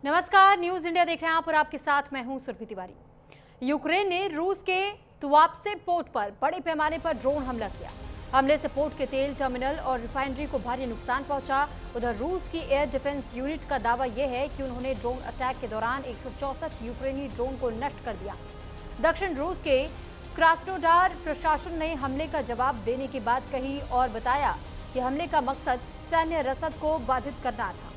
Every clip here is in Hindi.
नमस्कार, न्यूज इंडिया देख रहे हैं आप और आपके साथ मैं हूं सुरभि तिवारी। यूक्रेन ने रूस के तुआप्से पोर्ट पर बड़े पैमाने पर ड्रोन हमला किया। हमले से पोर्ट के तेल टर्मिनल और रिफाइनरी को भारी नुकसान पहुंचा। उधर रूस की एयर डिफेंस यूनिट का दावा यह है कि उन्होंने ड्रोन अटैक के दौरान 164 यूक्रेनी ड्रोन को नष्ट कर दिया। दक्षिण रूस के क्रास्नोडार प्रशासन ने हमले का जवाब देने की बात कही और बताया कि हमले का मकसद सैन्य रसद को बाधित करना था।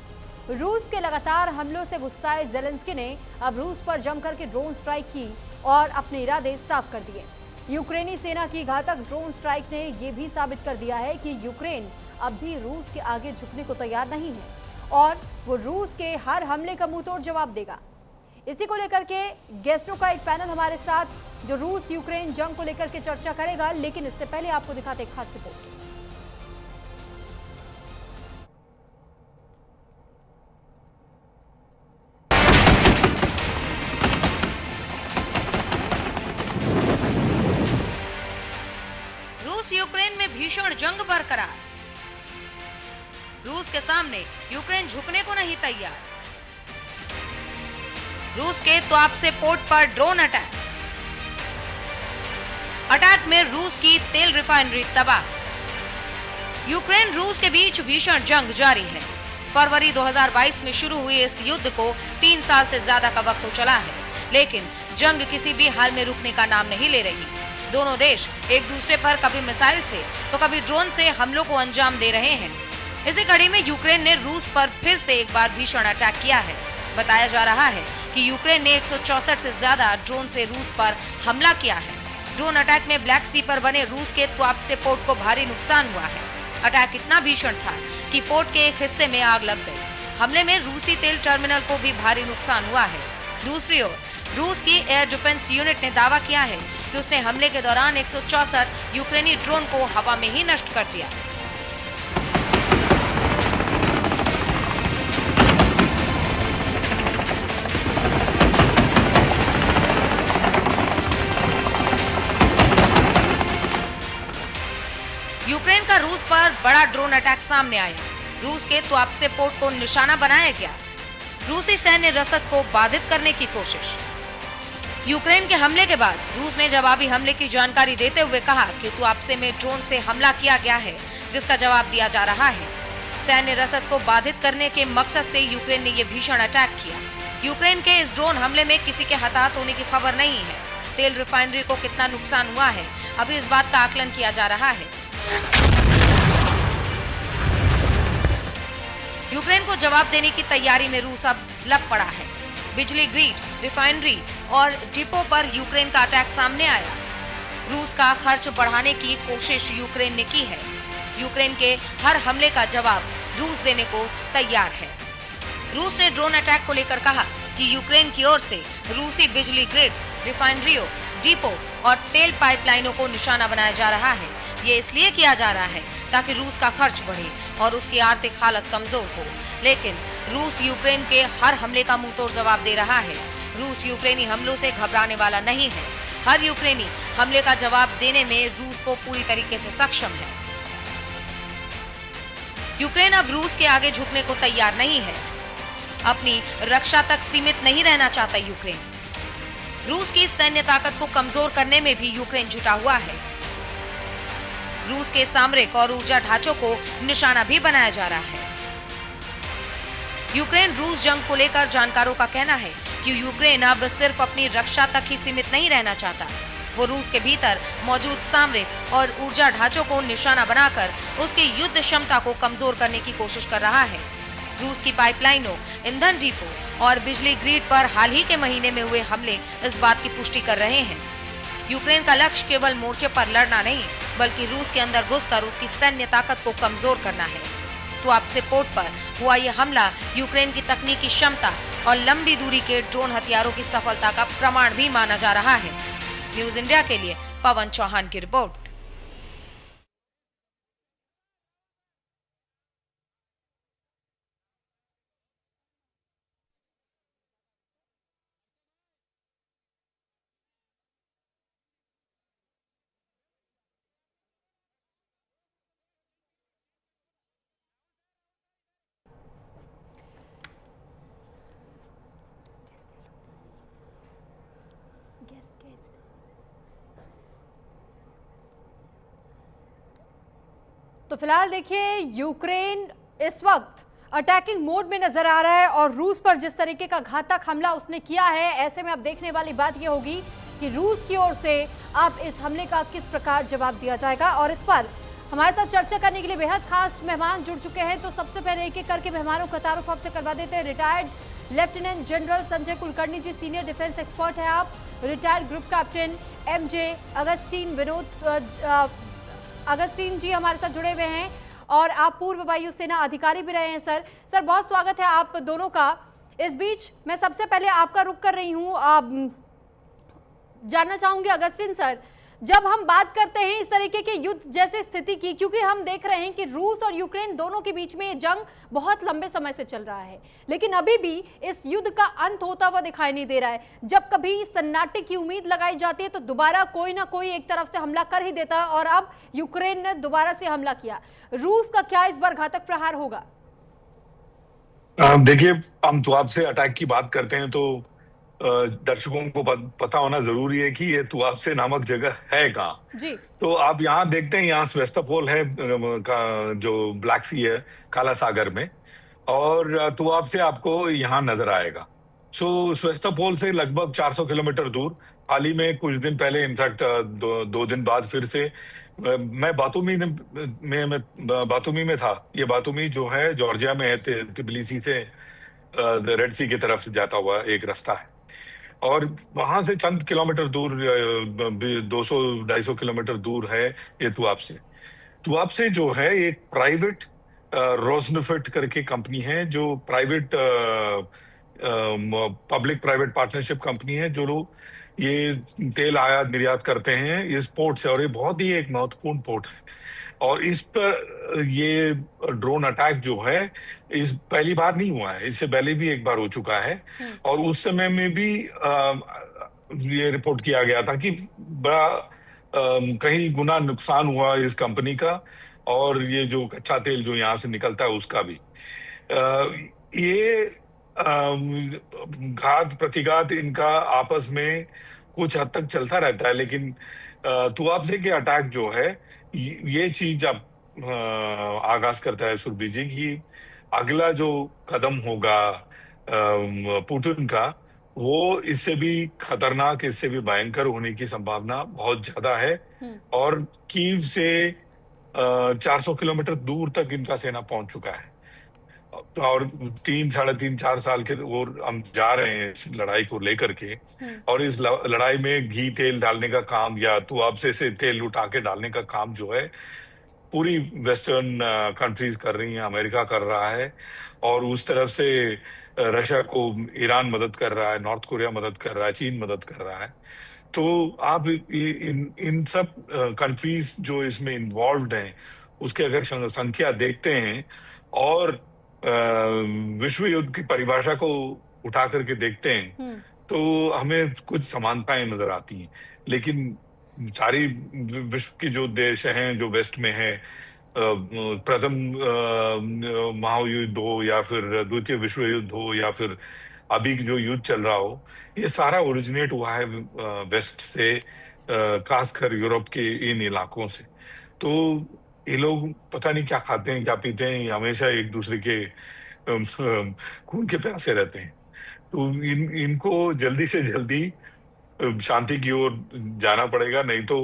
रूस के लगातार हमलों से गुस्साए ज़ेलेंस्की ने अब रूस पर जमकर के ड्रोन स्ट्राइक की और अपने इरादे साफ कर दिए। यूक्रेनी सेना की घातक ड्रोन स्ट्राइक ने यह भी साबित कर दिया है कि यूक्रेन अब भी रूस के आगे झुकने को तैयार नहीं है और वो रूस के हर हमले का मुंहतोड़ जवाब देगा। इसी को लेकर के गेस्टों का एक पैनल हमारे साथ जो रूस यूक्रेन जंग को लेकर के चर्चा करेगा, लेकिन इससे पहले आपको दिखाते एक खास रिपोर्ट। रूस यूक्रेन में भीषण जंग बरकरार। रूस के सामने यूक्रेन झुकने को नहीं तैयार। रूस के तुआप्से पोर्ट पर ड्रोन अटैक। अटैक में रूस की तेल रिफाइनरी तबाह। यूक्रेन रूस के बीच भीषण जंग जारी है। फरवरी 2022 में शुरू हुई इस युद्ध को 3 साल से ज्यादा का वक्त हो चला है, लेकिन जंग किसी भी हाल में रुकने का नाम नहीं ले रही। दोनों देश एक दूसरे पर कभी मिसाइल से तो कभी ड्रोन से हमलों को अंजाम दे रहे हैं। इसी कड़ी में यूक्रेन ने रूस पर फिर से एक बार भीषण अटैक किया है। बताया जा रहा है कि यूक्रेन ने 164 से ज्यादा ड्रोन से रूस पर हमला किया है। ड्रोन अटैक में ब्लैक सी पर बने रूस के तुआप्से पोर्ट को भारी नुकसान हुआ है। अटैक इतना भीषण था कि पोर्ट के एक हिस्से में आग लग गई। हमले में रूसी तेल टर्मिनल को भी भारी नुकसान हुआ है। दूसरी ओर रूस की एयर डिफेंस यूनिट ने दावा किया है कि उसने हमले के दौरान 164 यूक्रेनी ड्रोन को हवा में ही नष्ट कर दिया। यूक्रेन का रूस पर बड़ा ड्रोन अटैक सामने आया। रूस के तुआप्से पोर्ट को निशाना बनाया गया। रूसी सैन्य रसद को बाधित करने की कोशिश। यूक्रेन के हमले के बाद रूस ने जवाबी हमले की जानकारी देते हुए कहा कि तुआप्से में ड्रोन से हमला किया गया है, जिसका जवाब दिया जा रहा है। सैन्य रसद को बाधित करने के मकसद से यूक्रेन ने यह भीषण अटैक किया। यूक्रेन के इस ड्रोन हमले में किसी के हताहत होने की खबर नहीं है। तेल रिफाइनरी को कितना नुकसान हुआ है, अभी इस बात का आकलन किया जा रहा है। यूक्रेन को जवाब देने की तैयारी में रूस अब लग पड़ा है। बिजली ग्रिड, रिफाइनरी और डिपो पर यूक्रेन का अटैक सामने आया। रूस का खर्च बढ़ाने की कोशिश यूक्रेन ने की है। यूक्रेन के हर हमले का जवाब रूस देने को तैयार है। रूस ने ड्रोन अटैक को लेकर कहा कि यूक्रेन की ओर से रूसी बिजली ग्रिड, रिफाइनरियों, डिपो और तेल पाइपलाइनों को निशाना बनाया जा रहा है। ये इसलिए किया जा रहा है ताकि रूस का खर्च बढ़े और उसकी आर्थिक हालत कमजोर हो। लेकिन रूस यूक्रेन के हर हमले का मुंहतोड़ जवाब दे रहा है। रूस यूक्रेनी हमलों से घबराने वाला नहीं है। हर यूक्रेनी हमले का जवाब देने में रूस को पूरी तरीके से सक्षम है। यूक्रेन अब रूस के आगे झुकने को तैयार नहीं है। अपनी रक्षा तक सीमित नहीं रहना चाहता यूक्रेन। रूस की सैन्य ताकत को कमजोर करने में भी यूक्रेन जुटा हुआ है। रूस के सामरिक और ऊर्जा ढांचों को निशाना भी बनाया जा रहा है। यूक्रेन रूस जंग को लेकर जानकारों का कहना है कि यूक्रेन अब सिर्फ अपनी रक्षा तक ही सीमित नहीं रहना चाहता। वो रूस के भीतर मौजूद सामरिक और ऊर्जा ढांचों को निशाना बनाकर उसकी युद्ध क्षमता को कमजोर करने की कोशिश कर रहा है। रूस की पाइपलाइनों, ईंधन डिपो और बिजली ग्रिड पर हाल ही के महीने में हुए हमले इस बात की पुष्टि कर रहे हैं। यूक्रेन का लक्ष्य केवल मोर्चे पर लड़ना नहीं, बल्कि रूस के अंदर घुसकर उसकी सैन्य ताकत को कमजोर करना है। तुआप्से पोर्ट पर हुआ यह हमला यूक्रेन की तकनीकी क्षमता और लंबी दूरी के ड्रोन हथियारों की सफलता का प्रमाण भी माना जा रहा है। न्यूज इंडिया के लिए पवन चौहान की रिपोर्ट। तो फिलहाल देखिए यूक्रेन इस वक्त अटैकिंग मोड में नजर आ रहा है और रूस पर जिस तरीके का घातक हमला उसने किया है, ऐसे में अब देखने वाली बात यह होगी कि रूस की ओर से अब इस हमले का किस प्रकार जवाब दिया जाएगा। और इस पर हमारे साथ चर्चा करने के लिए बेहद खास मेहमान जुड़ चुके हैं। तो सबसे पहले एक एक करके मेहमानों का तारुफ आपसे करवा देते हैं। Retired lieutenant general Sanjay Kulkarni ji, senior defence expert है आप। Retired group captain MJ Augustine Augustine ji हमारे साथ जुड़े हुए हैं और आप पूर्व वायुसेना अधिकारी भी रहे हैं। सर बहुत स्वागत है आप दोनों का। इस बीच मैं सबसे पहले आपका रुख कर रही हूँ, जानना चाहूंगी अगस्टिन सर, जब हम बात करते हैं इस तरीके के युद्ध जैसे स्थिति की, क्योंकि हम देख रहे हैं कि रूस और यूक्रेन दोनों के बीच में ये जंग बहुत लंबे समय से चल रहा है, लेकिन अभी भी इस युद्ध का अंत होता हुआ दिखाई नहीं दे रहा है। जब कभी सन्नाटे की उम्मीद लगाई जाती है तो दोबारा कोई ना कोई एक तरफ से हमला कर ही देता है और अब यूक्रेन ने दोबारा से हमला किया। रूस का क्या इस बार घातक प्रहार होगा? देखिए, हम तो आपसे अटैक की बात करते हैं तो दर्शकों को पता होना जरूरी है कि ये तुआप्से नामक जगह है कहाँ। जी। तो आप यहाँ देखते हैं, यहाँ सेवास्तोपोल है जो ब्लैक सी है, काला सागर में, और तुआप्से आपको यहाँ नजर आएगा। सेवास्तोपोल से लगभग 400 किलोमीटर दूर। हाल ही में कुछ दिन पहले, इनफैक्ट दो दिन बाद फिर से मैं बातूमी में था। ये बातूमी जो है जॉर्जिया में है, तिबिलिसी से रेड सी की तरफ जाता हुआ एक रास्ता है, और वहां से चंद किलोमीटर दूर 200-250 किलोमीटर दूर है ये तुआप्से जो है एक प्राइवेट रोजनफिट करके कंपनी है, जो private public private partnership company है, जो लोग ये तेल आयात निर्यात करते हैं इस पोर्ट से, और ये बहुत ही एक महत्वपूर्ण पोर्ट है। और इस पर ये ड्रोन अटैक जो है इस पहली बार नहीं हुआ है, इससे पहले भी एक बार हो चुका है, और उस समय में भी ये रिपोर्ट किया गया था कि बड़ा कहीं गुना नुकसान हुआ इस कंपनी का, और ये जो कच्चा तेल जो यहाँ से निकलता है उसका भी। ये घात प्रतिघात इनका आपस में कुछ हद तक चलता रहता है, लेकिन तुआप्से के अटैक जो है ये चीज अब आगाज करता है सुरभि जी कि अगला जो कदम होगा पुतिन का, वो इससे भी खतरनाक, इससे भी भयंकर होने की संभावना बहुत ज्यादा है। और कीव से 400 किलोमीटर दूर तक इनका सेना पहुंच चुका है, और 3-3.5-4 साल के और हम जा रहे हैं इस लड़ाई को लेकर के। और इस लड़ाई में घी तेल डालने का काम या तुआप्से से तेल उठा के डालने का काम जो है पूरी वेस्टर्न कंट्रीज कर रही हैं, अमेरिका कर रहा है, और उस तरफ से रशिया को ईरान मदद कर रहा है, नॉर्थ कोरिया मदद कर रहा है, चीन मदद कर रहा है। तो आप इन सब कंट्रीज जो इसमें इन्वॉल्व हैं उसके अगर संख्या देखते हैं और विश्व युद्ध की परिभाषा को उठा करके देखते हैं तो हमें कुछ समानताएं नजर आती हैं। लेकिन सारी विश्व की जो देश हैं जो वेस्ट में है, प्रथम महायुद्ध हो या फिर द्वितीय विश्व युद्ध हो या फिर अभी जो युद्ध चल रहा हो, ये सारा ओरिजिनेट हुआ है वेस्ट से, खासकर यूरोप के इन इलाकों से। तो ये लोग पता नहीं क्या खाते हैं क्या पीते हैं, हमेशा एक दूसरे के खून के प्यासे रहते हैं। तो इनको जल्दी से जल्दी शांति की ओर जाना पड़ेगा, नहीं तो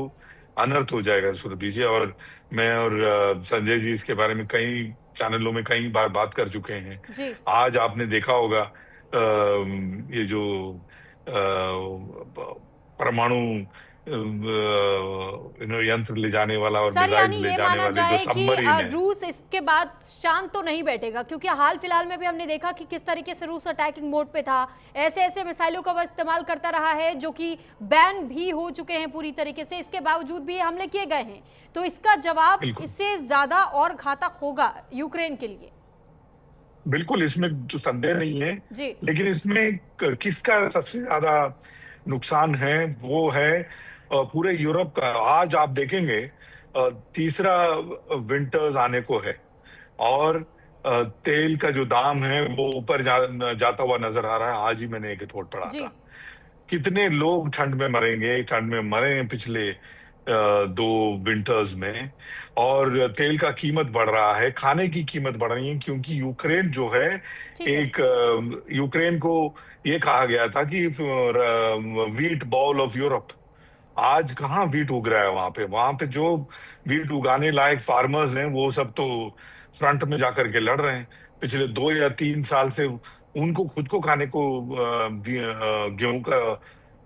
अनर्थ हो जाएगा सुरभि जी। और मैं और संजय जी इसके बारे में कई चैनलों में कई बार बात कर चुके हैं। आज आपने देखा होगा ये जो परमाणु यंत्र ले जाने वाला और मिसाइल ले जाने वाले जो सबमरीन है, रूस इसके बाद शांत तो नहीं बैठेगा, क्योंकि हाल फिलहाल में भी हमने देखा कि किस तरीके से रूस अटैकिंग मोड पे था। ऐसे मिसाइलों का वह इस्तेमाल करता रहा है जो कि बैन भी हो चुके हैं पूरी तरीके से, इसके बावजूद भी हमले किए गए हैं। तो इसका जवाब इससे ज्यादा और घातक होगा यूक्रेन के लिए। बिल्कुल, इसमें जो संदेह नहीं है जी। लेकिन इसमें किसका सबसे ज्यादा नुकसान है वो है पूरे यूरोप का। आज आप देखेंगे तीसरा विंटर्स आने को है, और तेल का जो दाम है वो ऊपर जाता हुआ नजर आ रहा है। आज ही मैंने एक रिपोर्ट पढ़ा था, कितने लोग ठंड में मरेंगे, ठंड में मरे हैं पिछले दो विंटर्स में। और तेल का कीमत बढ़ रहा है, खाने की कीमत बढ़ रही है, क्योंकि यूक्रेन जो है ठीक है। एक यूक्रेन को ये कहा गया था कि वीट बॉल ऑफ यूरोप। आज कहाँ वीट उग रहा है वहां पे जो वीट उगाने लायक फार्मर्स हैं वो सब तो फ्रंट में जाकर के लड़ रहे हैं। पिछले 2 या 3 साल से उनको खुद को खाने को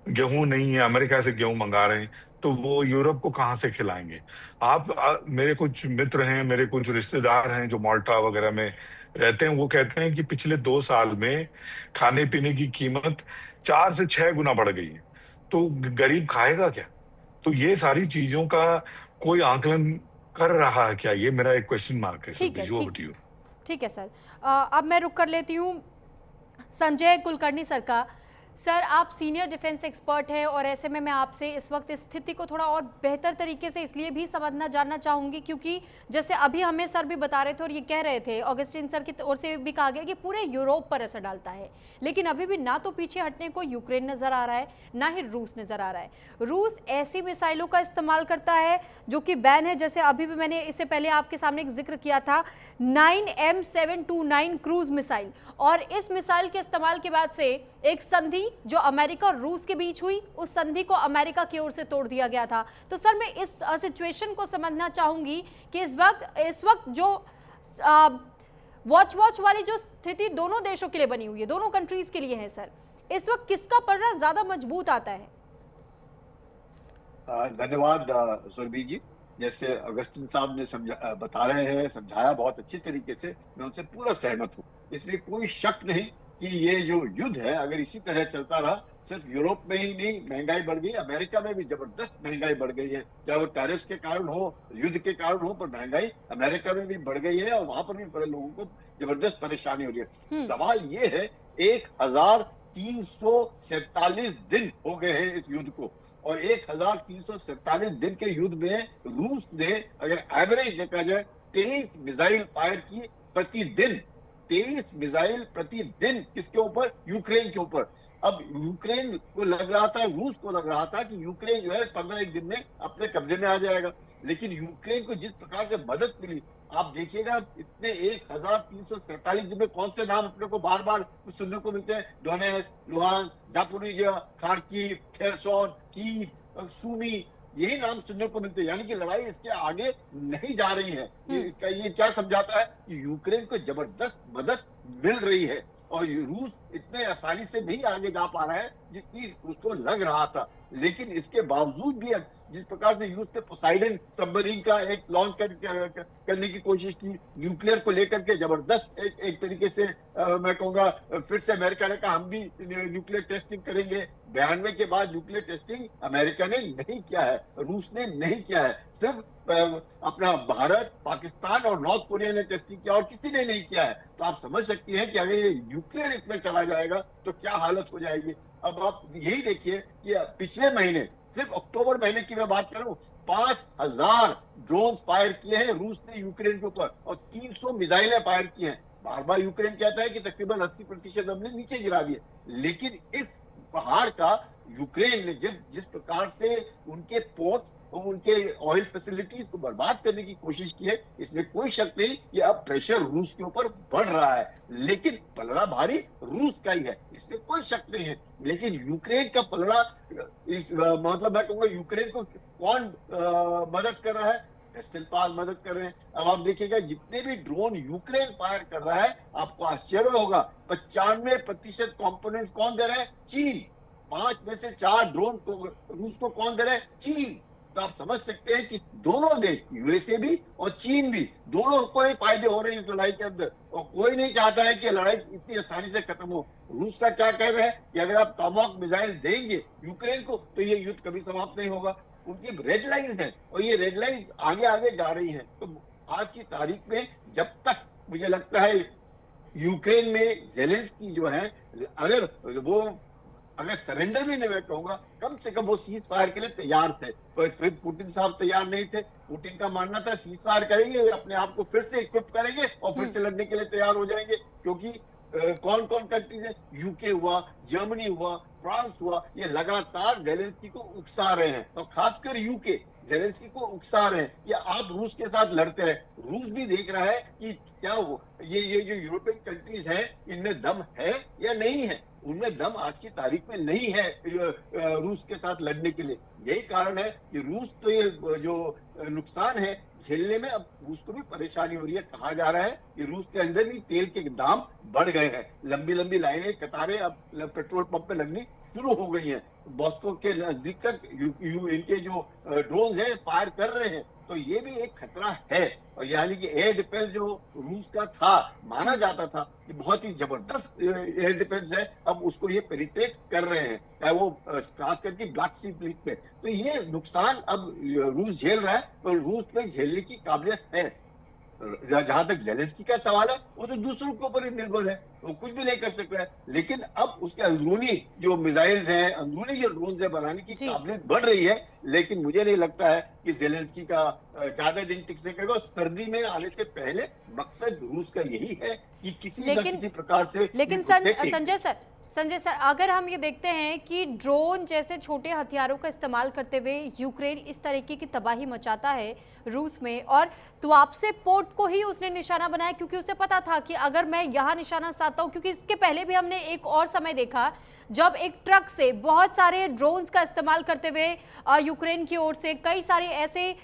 गेहूं नहीं है, अमेरिका से गेहूं मंगा रहे हैं, तो वो यूरोप को कहाँ से खिलाएंगे। मेरे कुछ मित्र हैं, मेरे कुछ रिश्तेदार हैं जो माल्टा वगैरह में रहते हैं, वो कहते हैं कि पिछले 2 साल में खाने पीने की कीमत 4 से 6 गुना बढ़ गई है। तो गरीब खाएगा क्या? तो ये सारी चीजों का कोई आकलन कर रहा है क्या? ये मेरा एक क्वेश्चन मार्क है। ठीक है। Surabhi, over to you. ठीक है सर। अब मैं रुक कर लेती हूँ संजय कुलकर्णी सर का। सर, आप सीनियर डिफेंस एक्सपर्ट हैं और ऐसे में मैं आपसे इस वक्त इस स्थिति को थोड़ा और बेहतर तरीके से इसलिए भी समझना जानना चाहूँगी क्योंकि जैसे अभी हमें सर भी बता रहे थे और ये कह रहे थे, ऑगस्टिन सर की ओर से भी कहा गया कि पूरे यूरोप पर असर डालता है, लेकिन अभी भी ना तो पीछे हटने को यूक्रेन नज़र आ रहा है, ना ही रूस नज़र आ रहा है। रूस ऐसी मिसाइलों का इस्तेमाल करता है जो कि बैन है, जैसे अभी भी मैंने इससे पहले आपके सामने एक जिक्र किया था 9M729 क्रूज मिसाइल, और इस मिसाइल के इस्तेमाल के बाद से एक संधि जो अमेरिका और रूस के बीच हुई, उस संधि को अमेरिका की ओर से तोड़ दिया गया था। तो सर, मैं इस सिचुएशन को समझना चाहूंगी कि इस वक्त जो वॉच वाली जो स्थिति दोनों देशों के लिए बनी हुई है, दोनों कंट्रीज के लिए है सर, इस वक्त किसका पलड़ा ज्यादा मजबूत आता है? धन्यवाद सुरभि जी। जैसे अगस्टिन साहब ने बता रहे हैं, समझाया बहुत अच्छी तरीके से, मैं उनसे पूरा सहमत हूँ। इसमें कोई शक नहीं कि ये जो युद्ध है अगर इसी तरह चलता रहा, सिर्फ यूरोप में ही नहीं महंगाई बढ़ गई, अमेरिका में भी जबरदस्त महंगाई बढ़ गई है, चाहे वो टैरिफ के कारण हो, युद्ध के कारण हो, पर महंगाई अमेरिका में भी बढ़ गई है और वहां पर भी बड़े लोगों को जबरदस्त परेशानी हो रही है। सवाल ये है, 1347 दिन हो गए हैं इस युद्ध को, और 1347 दिन के युद्ध में रूस ने अगर एवरेज देखा जाए 23 मिसाइल फायर की प्रतिदिन। 23 मिसाइल प्रतिदिन किसके ऊपर? यूक्रेन के ऊपर। अब यूक्रेन को लग रहा था, रूस को लग रहा था कि यूक्रेन जो है 15 दिन में अपने कब्जे में आ जाएगा, लेकिन यूक्रेन को जिस प्रकार से मदद मिली, आप देखिएगा इतने 1347 दिन में कौन से नाम अपने को बार बार सुनने को मिलते हैं? Donetsk, Luhansk, Zaporizhzhia, Kharkiv, Kherson, Kyiv, Sumy, यही नाम सुनने को मिलते हैं। यानी कि लड़ाई इसके आगे नहीं जा रही है। इसका ये क्या समझाता है कि यूक्रेन को जबरदस्त मदद मिल रही है और रूस इतने आसानी से नहीं आगे जा पा रहा है जितनी उसको लग रहा था। लेकिन इसके बावजूद भी जिस प्रकार से रूस ने पोसाइडन सबमरीन का एक लॉन्च करने की कोशिश की, न्यूक्लियर को लेकर के जबरदस्त एक तरीके से मैं कहूंगा, फिर से अमेरिका ने कहा हम भी न्यूक्लियर टेस्टिंग करेंगे। 92 के बाद न्यूक्लियर टेस्टिंग अमेरिका ने नहीं किया है, रूस ने नहीं किया है, सिर्फ अपना भारत, पाकिस्तान और नॉर्थ कोरिया ने टेस्टिंग किया और किसी ने नहीं किया है। तो आप समझ सकती हैं कि अगर ये न्यूक्लियर इसमें चला जाएगा तो क्या हालत हो जाएगी। अब आप यही देखिए कि पिछले महीने, सिर्फ अक्टूबर महीने की मैं बात करूं, 5000 ड्रोन फायर किए हैं रूस ने यूक्रेन के ऊपर और 300 मिसाइलें फायर की हैं। बार बार यूक्रेन कहता है कि तकरीबन 80% हमने नीचे गिरा दिए, लेकिन इस पहाड़ का यूक्रेन ने जिस प्रकार से उनके पोर्ट्स और उनके ऑयल फैसिलिटीज को बर्बाद करने की कोशिश की है, इसमें कोई शक नहीं कि अब प्रेशर रूस के ऊपर बढ़ रहा है, लेकिन पलड़ा भारी रूस का ही है, इसमें कोई शक नहीं है। लेकिन यूक्रेन का पलड़ा मतलब मैं कहूंगा यूक्रेन को कौन मदद कर रहा है? वेस्टर्न पावर मदद कर रहे हैं। अब आप देखिएगा जितने भी ड्रोन यूक्रेन फायर कर रहा है, आपको आश्चर्य होगा 95% कंपोनेंट्स कौन दे रहा है? चीन। 5 में से 4 ड्रोन को रूस को कौन दे रहा है? चीन। तो आप समझ सकते हैं कि दोनों देश, यूएसए भी और चीन भी, दोनों को ही फायदे हो रहे हैं इस लड़ाई के अंदर, और कोई नहीं चाहता है कि लड़ाई इतनी आसानी से खत्म हो। रूस का क्या कह रहे हैं कि अगर आप टॉमहॉक मिसाइल देंगे यूक्रेन को तो ये युद्ध कभी समाप्त नहीं होगा। उनकी रेड लाइन है और ये रेड लाइन आगे आगे जा रही है। तो आज की तारीख में जब तक मुझे लगता है यूक्रेन में जेलेंस्की जो है, अगर सरेंडर भी नहीं, मैं कहूंगा कम से कम वो सीज फायर के लिए तैयार थे, पर फिर पुतिन साहब तैयार नहीं थे। पुतिन का मानना था सीज फायर करेंगे, अपने आप को फिर से इक्विप करेंगे और फिर से लड़ने के लिए तैयार हो जाएंगे, क्योंकि कौन कौन कंट्रीज है? यूके हुआ, जर्मनी हुआ, फ्रांस हुआ, ये लगातार जेलेंस्की को उकसा रहे हैं, और खासकर यूके जेलेंस्की को उकसा रहे हैं कि आप रूस के साथ लड़ते रहे। रूस भी देख रहा है कि क्या वो ये जो यूरोपियन कंट्रीज हैं, इनमें दम है या नहीं है। उनमें दम आज की तारीख में नहीं है रूस के साथ लड़ने के लिए। यही कारण है कि रूस तो ये जो नुकसान है झेलने में अब रूस को भी परेशानी हो रही है। कहा जा रहा है कि रूस के अंदर भी तेल के दाम बढ़ गए हैं, लंबी लंबी लाइनें, कतारें अब पेट्रोल पंप पे लगनी शुरू हो गई है। मॉस्को के नजदीक तक इनके जो ड्रोन है फायर कर रहे हैं, तो ये भी एक खतरा है। और यानी कि एयर डिफेंस जो रूस का था, माना जाता था कि बहुत ही जबरदस्त एयर डिफेंस है, अब उसको ये पेनिट्रेट कर रहे हैं, चाहे वो खास करके ब्लैक सी फ्लीट पे। तो ये नुकसान अब रूस झेल रहा है, तो रूस में झेलने की काबिलियत है। जहां तक जेलेंस्की का सवाल है, वो तो दूसरों के ऊपर ही निर्भर है, वो कुछ भी नहीं कर सक रहा है। लेकिन अब उसके अंदरूनी जो मिसाइल्स हैं, अंदरूनी जो ड्रोन है बनाने की काबिलियत बढ़ रही है। लेकिन मुझे नहीं लगता है कि जेलेंस्की का ज्यादा दिन टिक सकेगा। सर्दी में आने से पहले मकसद रूस का यही है कि किसी न किसी प्रकार से। लेकिन संजय सर, अगर हम ये देखते हैं कि ड्रोन जैसे छोटे हथियारों का इस्तेमाल करते हुए यूक्रेन इस तरीके की तबाही मचाता है रूस में, और तुआप्से पोर्ट को ही उसने निशाना बनाया, क्योंकि उसे पता था कि अगर मैं यहाँ निशाना साधता हूँ, क्योंकि इसके पहले भी हमने एक और समय देखा जब एक ट्रक से बहुत सारे ड्रोन्स का इस्तेमाल करते हुए यूक्रेन की ओर से कई सारे ऐसे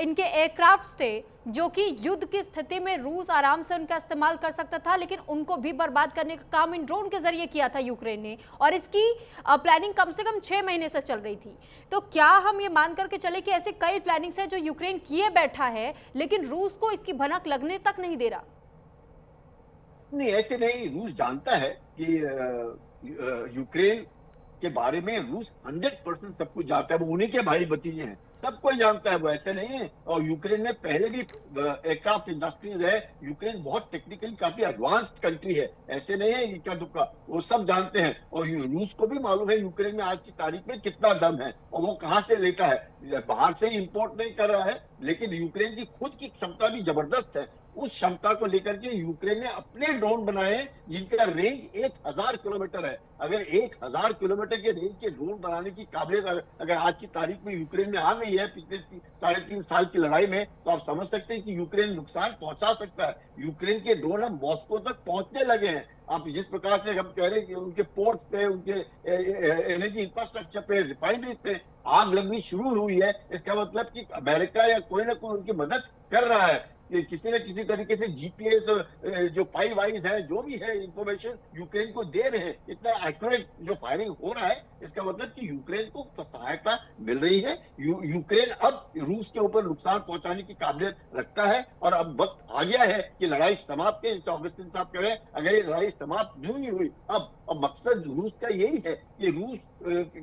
इनके एयरक्राफ्ट्स थे जो कि युद्ध की स्थिति में रूस आराम से उनका इस्तेमाल कर सकता था, लेकिन उनको भी बर्बाद करने का काम इन ड्रोन के जरिए किया था यूक्रेन ने, और इसकी प्लानिंग कम से कम 6 महीने से चल रही थी। तो क्या हम ये मान करके चले कि ऐसे कई प्लानिंग्स हैं जो यूक्रेन किए बैठा है, लेकिन रूस को इसकी भनक लगने तक नहीं दे रहा? नहीं, ऐसे नहीं। रूस जानता है कि यूक्रेन के बारे में रूस 100% सब कुछ जानता है। वो उन्हीं के भाई भतीजे हैं, सब कोई जानता है, वो ऐसे नहीं है। और यूक्रेन में पहले भी एयरक्राफ्ट इंडस्ट्रीज है। यूक्रेन बहुत टेक्निकली काफी एडवांस्ड कंट्री है, ऐसे नहीं है इक्का दुक्का, वो सब जानते हैं। और रूस को भी मालूम है यूक्रेन में आज की तारीख में कितना दम है और वो कहाँ से लेता है। बाहर से ही इंपोर्ट नहीं कर रहा है, लेकिन यूक्रेन की खुद की क्षमता भी जबरदस्त है। उस क्षमता को लेकर के यूक्रेन ने अपने ड्रोन बनाए जिनका रेंज 1000 किलोमीटर है। अगर 1000 किलोमीटर के रेंज के ड्रोन बनाने की काबिलियत अगर आज की तारीख में यूक्रेन में आ गई है पिछले 3.5 साल की लड़ाई में, तो आप समझ सकते हैं कि यूक्रेन नुकसान पहुंचा सकता है। यूक्रेन के ड्रोन अब मॉस्को तक पहुंचने लगे हैं। आप जिस प्रकार से हम कह रहे हैं कि उनके पोर्ट पे, उनके एनर्जी इंफ्रास्ट्रक्चर पे, रिफाइनरीज पे आग लगनी शुरू हुई है, इसका मतलब कि अमेरिका या कोई ना कोई उनकी मदद कर रहा है। किसी न किसी तरीके से जीपीएस जो 5 आईज है, जो भी है इंफॉर्मेशन यूक्रेन को दे रहे हैं। इतना एक्यूरेट जो फायरिंग हो रहा है, इसका मतलब कि यूक्रेन को सहायता मिल रही है। यूक्रेन अब रूस के ऊपर नुकसान पहुंचाने की काबिलियत रखता है। और अब वक्त आ गया है कि लड़ाई समाप्त है। ऑगस्टिन साहब कह रहे हैं अगर ये लड़ाई समाप्त नहीं हुई अब मकसद रूस का यही है कि रूस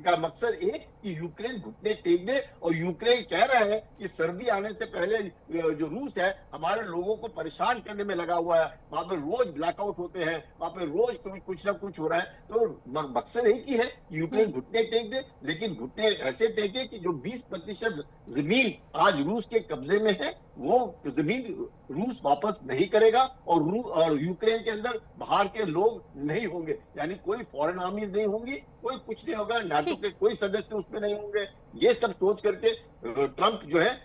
का मकसद एक कि यूक्रेन घुटने टेक दे। और यूक्रेन कह रहा है कि सर्दी आने से पहले जो रूस है हमारे लोगों को परेशान करने में लगा हुआ है, वहां पर रोज ब्लैकआउट होते हैं, वहां पर रोज कुछ ना कुछ हो रहा है। तो मकसद एक ही है कि यूक्रेन घुटने टेक दे, लेकिन घुटने ऐसे टेके कि जो 20% जमीन आज रूस के कब्जे में है वो जमीन रूस वापस नहीं करेगा। और यूक्रेन के अंदर बाहर के लोग नहीं होंगे, यानी कोई फॉरेन आर्मी नहीं होंगी, कोई कुछ नहीं होगा, नाटो के कोई सदस्य उसमें नहीं होंगे। ये सब सोच करके ट्रंप जो है,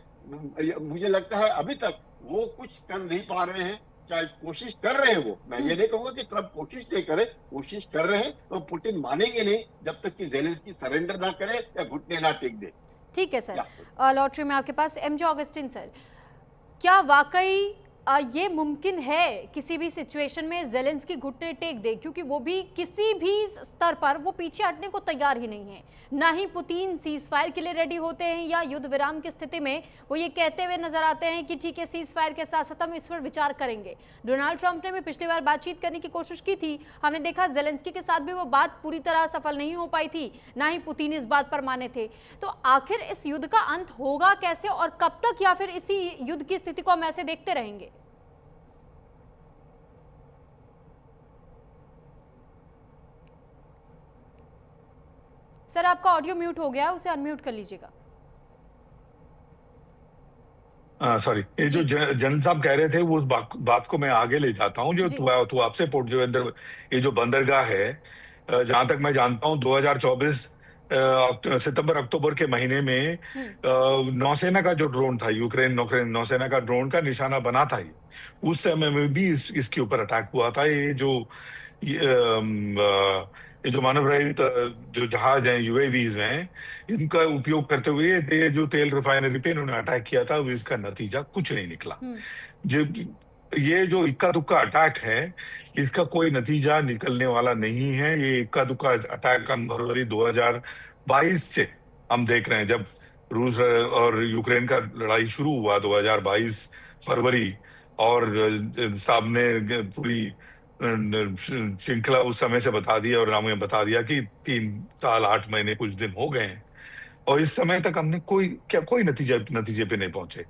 मुझे लगता है अभी तक वो कुछ कर नहीं पा रहे हैं। चाहे कोशिश कर रहे हैं, वो मैं ये नहीं कहूंगा कि ट्रंप कोशिश नहीं करे, कोशिश कर रहे हैं, तो पुतिन मानेंगे नहीं जब तक कि जेलेंस्की सरेंडर ना करे या घुटने ना टेक दे। ठीक है सर, लॉटरी में आपके पास एमजे ऑगस्टिन सर, क्या वाकई ये मुमकिन है किसी भी सिचुएशन में जेलेंस्की घुटने टेक दे? क्योंकि वो भी किसी भी स्तर पर वो पीछे हटने को तैयार ही नहीं है, ना ही पुतिन सीज फायर के लिए रेडी होते हैं या युद्ध विराम की स्थिति में वो ये कहते हुए नजर आते हैं कि ठीक है सीज फायर के साथ साथ हम इस पर विचार करेंगे। डोनाल्ड ट्रंप ने भी पिछली बार बातचीत करने की कोशिश की थी, हमने देखा जेलेंस्की के साथ भी वो बात पूरी तरह सफल नहीं हो पाई थी, ना ही पुतिन इस बात पर माने थे। तो आखिर इस युद्ध का अंत होगा कैसे और कब तक, या फिर इसी युद्ध की स्थिति को हम ऐसे देखते रहेंगे? सर आपका ऑडियो म्यूट हो गया, उसे अनम्यूट कर लीजिएगा। सॉरी, ये जो जनरल साहब कह रहे थे वो उस बात को मैं आगे ले जाता हूँ। जो तुआप्से पोर्ट जो अंदर ये जो बंदरगाह है, जहां तक मैं जानता हूं 2024 सितंबर अक्टूबर के महीने में नौसेना का जो ड्रोन था, यूक्रेन नौसेना का ड्रोन का निशाना बना था ये। उस समय में भी इसके ऊपर अटैक हुआ था। ये जो मानव रहित जो जहाज हैं, यूएवीज हैं, इनका उपयोग करते हुए ये जो तेल रिफाइनरी पे इन्होंने अटैक किया था, इसका नतीजा कुछ नहीं निकला। जो ये जो इक्का दुक्का अटैक है, इसका कोई नतीजा निकलने वाला नहीं है। ये इक्का दुक्का अटैक का फरवरी 2022 से हम देख रहे हैं, जब रूस और यूक्रेन का लड़ाई शुरू हुआ 2022 फरवरी, और साहब ने पूरी श्रृंखला उस समय से बता दिया और हमें बता दिया कि 3 साल 8 महीने कुछ दिन हो गए हैं, और इस समय तक हमने कोई नतीजे पे नहीं पहुंचे।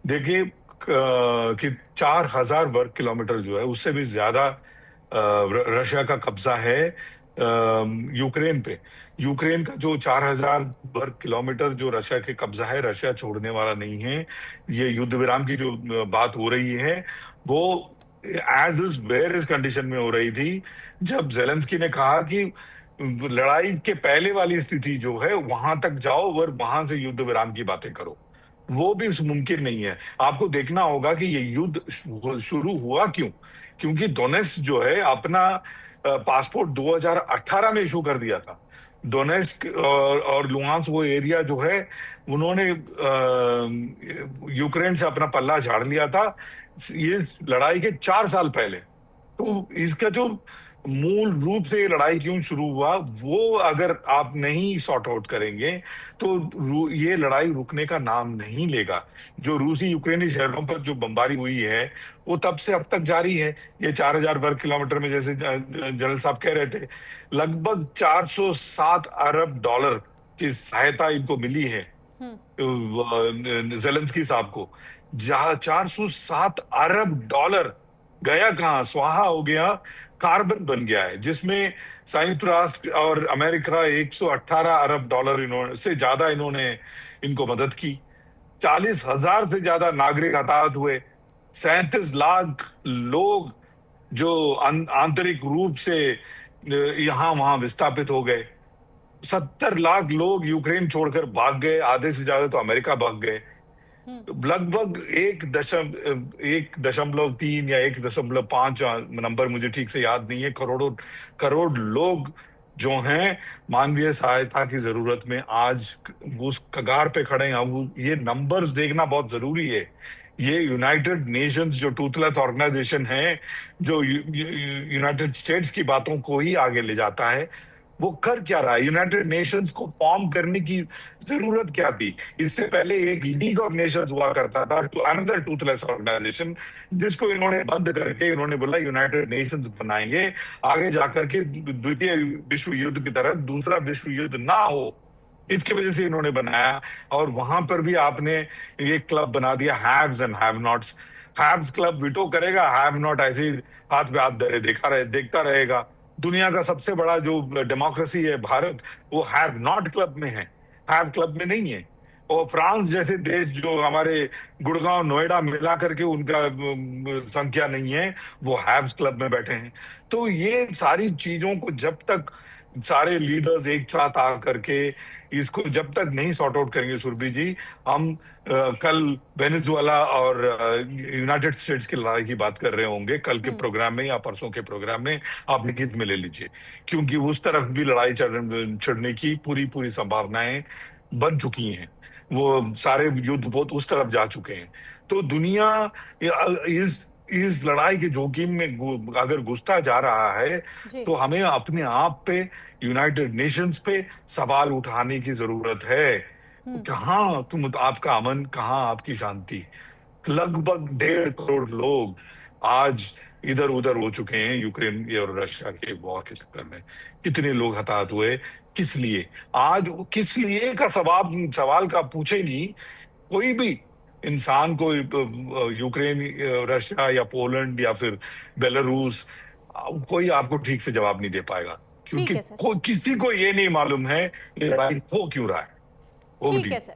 देखिए कि 4000 वर्ग किलोमीटर जो है, उससे भी ज्यादा रशिया का कब्जा है यूक्रेन पे। यूक्रेन का जो 4000 वर्ग किलोमीटर जो रशिया के कब्जा है, रशिया छोड़ने वाला नहीं है। ये युद्ध विराम की जो बात हो रही है, वो as is where is condition में हो रही थी, जब जेलेंस्की ने कहा कि लड़ाई के पहले वाली स्थिति जो है वहां तक जाओ और वहां से युद्ध विराम की बातें करो। वो भी मुमकिन नहीं है। आपको देखना होगा कि ये युद्ध शुरू हुआ क्यों। क्योंकि डोनेट्स्क जो है अपना पासपोर्ट 2018 में इशू कर दिया था। डोनेट्स्क और लुहांस्क, वो एरिया जो है, उन्होंने यूक्रेन से अपना पल्ला झाड़ लिया था ये लड़ाई के 4 साल पहले। तो इसका जो मूल रूप से ये लड़ाई क्यों शुरू हुआ, वो अगर आप नहीं सॉर्ट आउट करेंगे तो ये लड़ाई रुकने का नाम नहीं लेगा। जो रूसी यूक्रेनी शहरों पर जो बमबारी हुई है, वो तब से अब तक जारी है। ये 4000 वर्ग किलोमीटर में, जैसे जनरल साहब कह रहे थे, लगभग 407 अरब डॉलर की सहायता इनको मिली है जेलेंस्की साहब को। जहां 407 अरब डॉलर गया कहां, स्वाहा हो गया, कार्बन बन गया है, जिसमें संयुक्त राष्ट्र और अमेरिका 118 अरब डॉलर से ज्यादा इन्होंने इनको मदद की। 40,000 से ज्यादा नागरिक हताहत हुए। 37 लाख लोग जो आंतरिक रूप से यहां वहां विस्थापित हो गए। 70 लाख लोग यूक्रेन छोड़कर भाग गए, आधे से ज्यादा तो अमेरिका भाग गए। लगभग 1.3 या 1.5 नंबर मुझे ठीक से याद नहीं है, करोड़ लोग जो हैं मानवीय सहायता की जरूरत में आज उस कगार पे खड़े हैं। अब ये नंबर्स देखना बहुत जरूरी है। ये यूनाइटेड नेशंस जो टूथलेस ऑर्गेनाइजेशन है, जो यूनाइटेड स्टेट्स की बातों को ही आगे ले जाता है, वो कर क्या रहा है? यूनाइटेड नेशंस को फॉर्म करने की जरूरत क्या थी? इससे पहले एक लीग ऑफ नेशंस हुआ करता था, अनदर टूथलेस ऑर्गेनाइजेशन, जिसको इन्होंने बंद करके इन्होंने बोला यूनाइटेड नेशंस बनाएंगे, आगे जाकर के द्वितीय विश्व युद्ध की तरह दूसरा विश्व युद्ध ना हो। इसकी वजह से इन्होंने बनाया। और वहां पर भी आपने ये क्लब बना दिया, haves and have nots. Haves club veto करेगा, हैव नॉट ऐसे ही हाथ पे हाथ धरे देखता रहेगा। दुनिया का सबसे बड़ा जो डेमोक्रेसी है भारत, वो हैव नॉट क्लब में है, हैव क्लब में नहीं है। और फ्रांस जैसे देश जो हमारे गुड़गांव नोएडा मिला करके उनका संख्या नहीं है, वो हैव्स क्लब में बैठे हैं। तो ये सारी चीजों को जब तक सारे लीडर्स एक साथ आ करके इसको जब तक नहीं सॉर्ट आउट करेंगे सुरभि जी, हम कल वेनेजुएला और यूनाइटेड स्टेट्स की लड़ाई की बात कर रहे होंगे कल के प्रोग्राम में या परसों के प्रोग्राम में, आप लिखित में ले लीजिए, क्योंकि उस तरफ भी लड़ाई छिड़ने की पूरी संभावनाएं बन चुकी हैं। वो सारे युद्ध बहुत उस तरफ जा चुके हैं। तो दुनिया इस लड़ाई के जोखिम में अगर घुसता जा रहा है, तो हमें अपने आप पे, यूनाइटेड नेशंस पे सवाल उठाने की जरूरत है। कहाँ आपका अमन, कहाँ आपकी शांति? लगभग 1.5 करोड़ लोग आज इधर उधर हो चुके हैं यूक्रेन और रशिया के वॉर के चक्कर में। कितने लोग हताहत हुए, किस लिए? आज किस लिए का सवाल का पूछे नहीं कोई भी इंसान को, यूक्रेन, रशिया या पोलैंड या फिर बेलारूस, कोई आपको ठीक से जवाब नहीं दे पाएगा, क्योंकि किसी को ये नहीं मालूम है ये लड़ाई हो क्यों रहा है। ठीक है सर।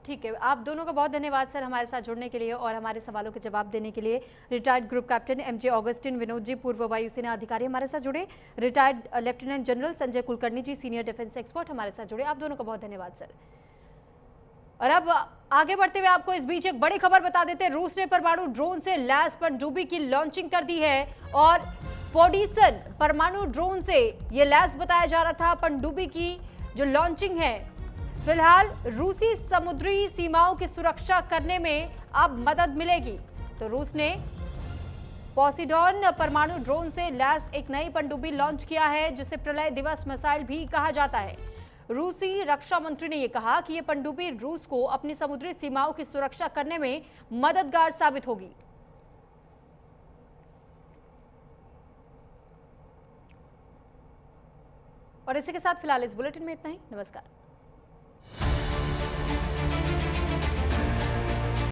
ठीक है, आप दोनों का बहुत धन्यवाद सर हमारे साथ जुड़ने के लिए और हमारे सवालों के जवाब देने के लिए। Retired group captain MJ Augustine, Vinod ji पूर्व वायुसेना अधिकारी हमारे साथ जुड़े, retired lieutenant general Sanjay Kulkarni ji senior defence expert हमारे साथ जुड़े। आप दोनों का बहुत धन्यवाद सर। और अब आगे बढ़ते हुए आपको इस बीच एक बड़ी खबर बता देते हैं। रूस ने परमाणु ड्रोन से लैस पनडुब्बी की लॉन्चिंग कर दी है और पोडिसन परमाणु ड्रोन से ये लैस बताया जा रहा था। पनडुब्बी की जो लॉन्चिंग है फिलहाल रूसी समुद्री सीमाओं की सुरक्षा करने में अब मदद मिलेगी। तो रूस ने पोसिडॉन परमाणु ड्रोन से लैस एक नई पनडुब्बी लॉन्च किया है जिसे प्रलय दिवस मिसाइल भी कहा जाता है। रूसी रक्षा मंत्री ने यह कहा कि यह पनडुब्बी रूस को अपनी समुद्री सीमाओं की सुरक्षा करने में मददगार साबित होगी। और इसी के साथ फिलहाल इस बुलेटिन में इतना ही। नमस्कार।